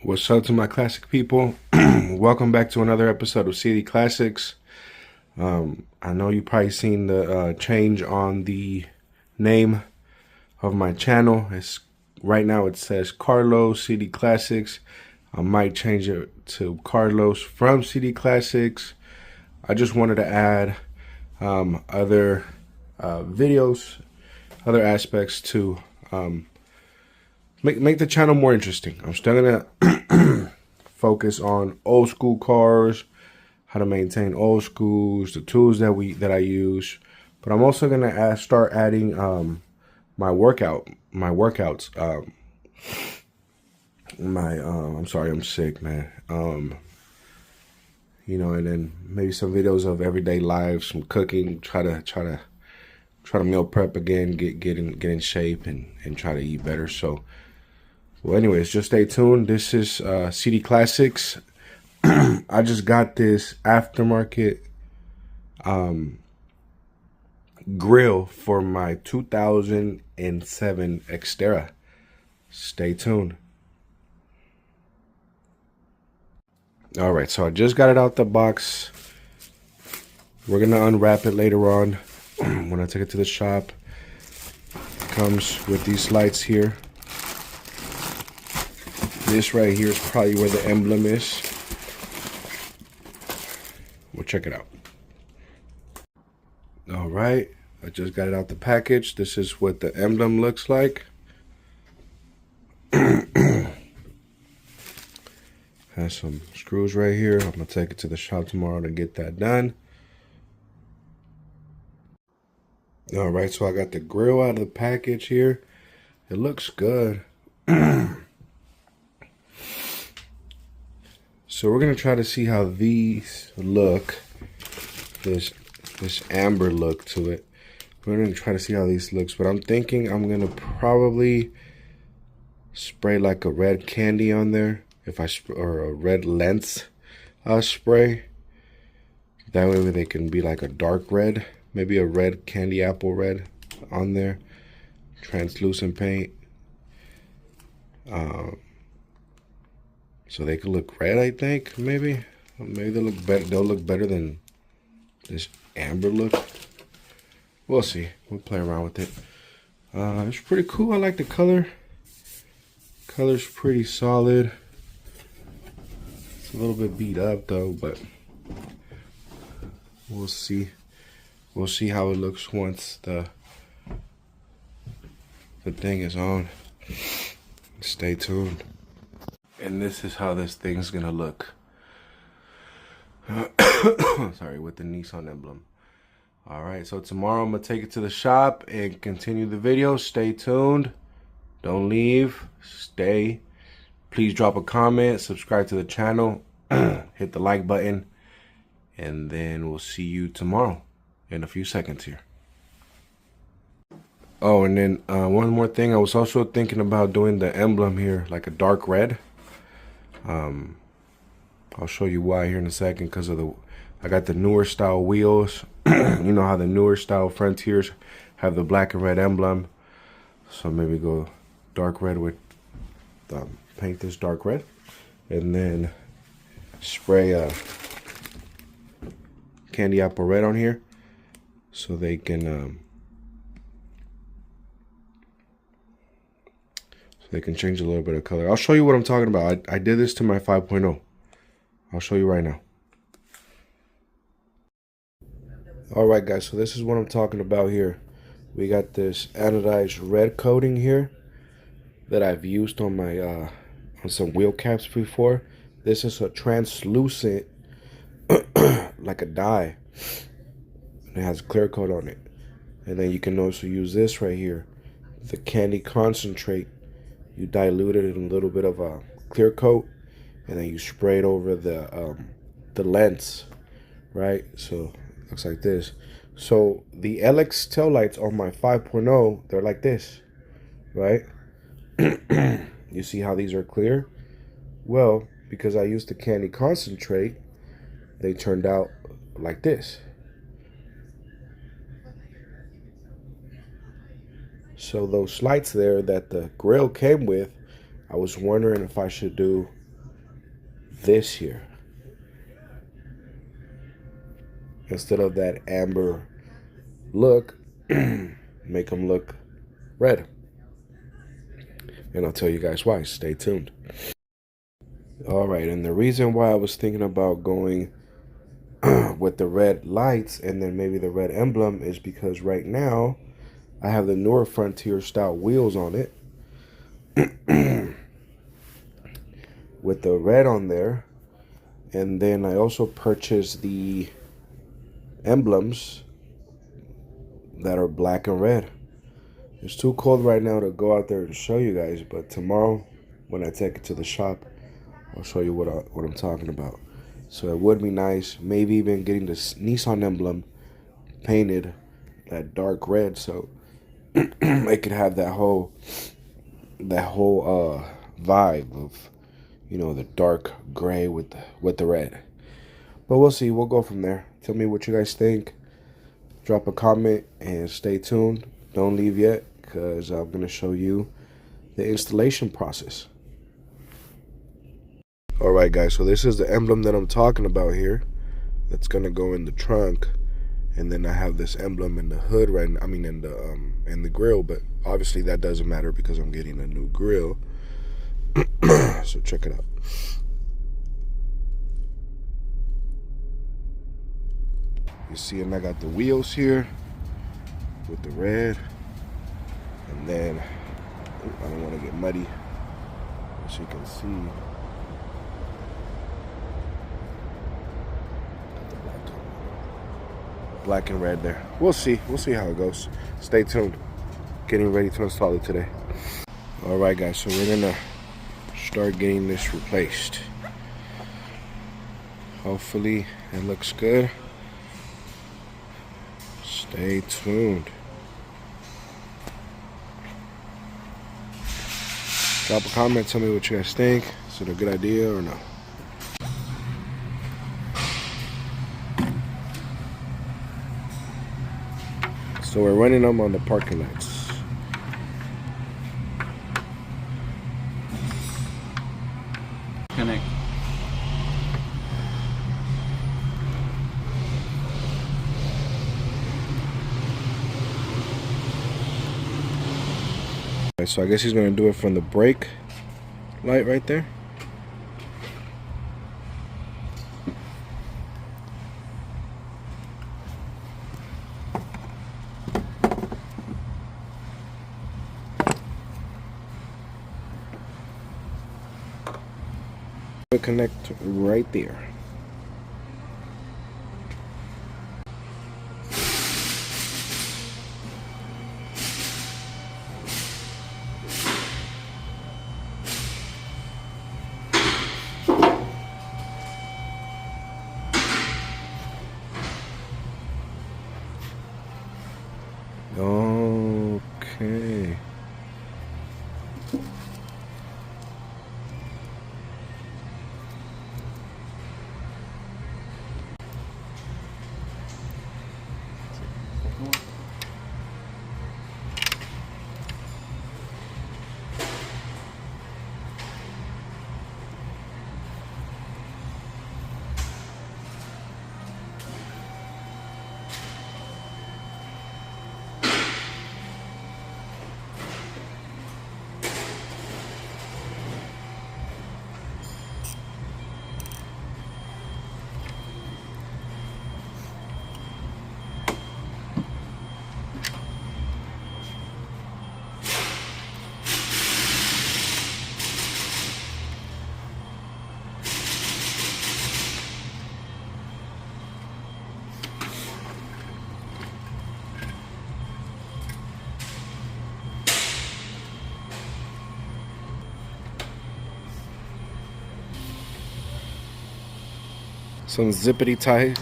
What's up to my classic people? Welcome back to another episode of CD Classics. I know you probably seen the change on the name of my channel. It's right now it says Carlos CD Classics. I might change it to Carlos from CD Classics. I just wanted to add other videos, other aspects to make the channel more interesting. I'm still gonna focus on old school cars, how to maintain old schools, the tools that I use. But I'm also gonna start adding my workouts. I'm sorry, I'm sick, man. And then maybe some videos of everyday life, some cooking. Try to meal prep again, get in shape and try to eat better. So. Well, anyways, just stay tuned. This is CD Classics. I just got this aftermarket grill for my 2007 Xterra. Stay tuned. All right, so I just got it out the box. We're going to unwrap it later on when I take it to the shop. It comes with these lights here. This right here is probably where the emblem is. We'll check it out. All right, I just got it out the package. This is what the emblem looks like. Has some screws right here. I'm gonna take it to the shop tomorrow to get that done. All right, so I got the grill out of the package here. It looks good. So we're gonna try to see how these look. This amber look to it. We're gonna try to see how these looks, but I'm thinking I'm gonna probably spray like a red candy on there, or a red lens spray. That way they can be like a dark red, maybe a red candy apple red on there, translucent paint. So they could look red, I think, maybe they'll look better. They'll look better than this amber look. We'll see. We'll play around with it. It's pretty cool. I like the color. Color's pretty solid. It's a little bit beat up though, but we'll see. We'll see how it looks once the thing is on. Stay tuned. And this is how this thing's gonna look. Sorry, with the Nissan emblem. All right, so tomorrow I'm gonna take it to the shop and continue the video. Stay tuned. Don't leave. Stay. Please drop a comment, subscribe to the channel, hit the like button, and then we'll see you tomorrow in a few seconds here. Oh, and then one more thing. I was also thinking about doing the emblem here, like a dark red. I'll show you why here in a second, because I got the newer style wheels. You know how the newer style Frontiers have the black and red emblem. So maybe go dark red with, paint this dark red. And then spray candy apple red on here. So they can, change a little bit of color. I'll show you what I'm talking about. I did this to my 5.0. I'll show you right now. Alright guys, so this is what I'm talking about here. We got this anodized red coating here that I've used on my on some wheel caps before. This is a translucent like a dye. And it has clear coat on it. And then you can also use this right here, the candy concentrate. You dilute it in a little bit of a clear coat, and then you spray it over the lens, right? So it looks like this. So the LX taillights on my 5.0, they're like this, right? You see how these are clear? Well, because I used the candy concentrate, they turned out like this. So those lights there that the grill came with, I was wondering if I should do this here instead of that amber look. Make them look red, and I'll tell you guys why. Stay tuned. All right, and the reason why I was thinking about going with the red lights and then maybe the red emblem is because right now I have the newer Frontier style wheels on it with the red on there, and then I also purchased the emblems that are black and red. It's too cold right now to go out there and show you guys, but tomorrow when I take it to the shop, I'll show you what I'm talking about. So it would be nice, maybe even getting the Nissan emblem painted that dark red, so it could have that whole vibe of, you know, the dark gray with the red. But we'll see. We'll go from there. Tell me what you guys think. Drop a comment and stay tuned. Don't leave yet, because I'm going to show you the installation process. Alright guys, so this is the emblem that I'm talking about here. That's going to go in the trunk. And then I have this emblem in the hood right now. I mean in the grill, but obviously that doesn't matter because I'm getting a new grill. So check it out. You see, and I got the wheels here with the red. And then, I don't want to get muddy, as you can see. Got the black and red there. We'll see how it goes. Stay tuned. Getting ready to install it today. Alright guys, so we're gonna start getting this replaced. Hopefully it looks good. Stay tuned. Drop a comment, tell me what you guys think. Is it a good idea or no? So we're running them on the parking lights. Connect. So I guess he's gonna do it from the brake light right there. Connect right there. Okay. Some zippity ties.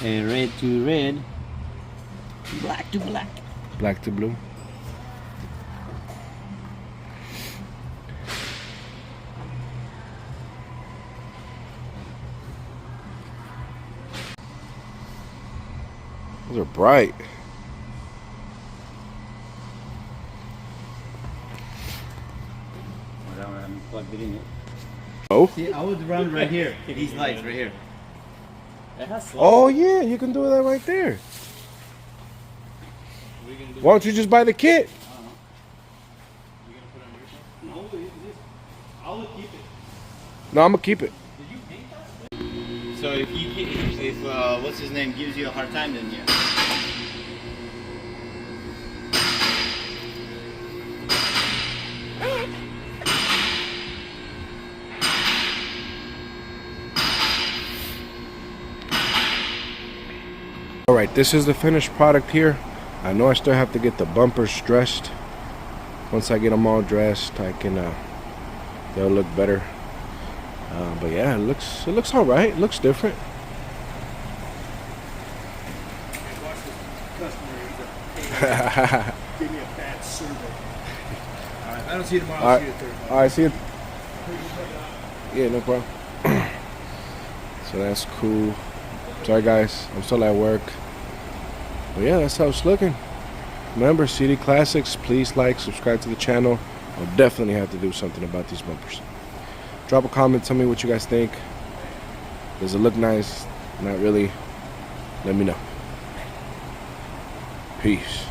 red to red, black to black. Black to blue. Those are bright. I haven't plugged it in yet. Oh. See, I would run right here. These lights right here. Oh yeah, you can do that right there. Why don't you just buy the kit? No, I will keep it. No, I'm gonna keep it. Did you paint that? So if what's his name gives you a hard time, then yeah. Alright, this is the finished product here. I know I still have to get the bumpers dressed. Once I get them all dressed, I can they'll look better. But yeah, it looks alright. It looks different. Give me a bad survey. Alright, I don't see you tomorrow. I'll see you Thursday. Alright, see you. Yeah, no problem. So that's cool. Sorry guys, I'm still at work. But yeah, that's how it's looking. Remember, CD Classics, please like, subscribe to the channel. I'll definitely have to do something about these bumpers. Drop a comment, tell me what you guys think. Does it look nice? Not really. Let me know. Peace.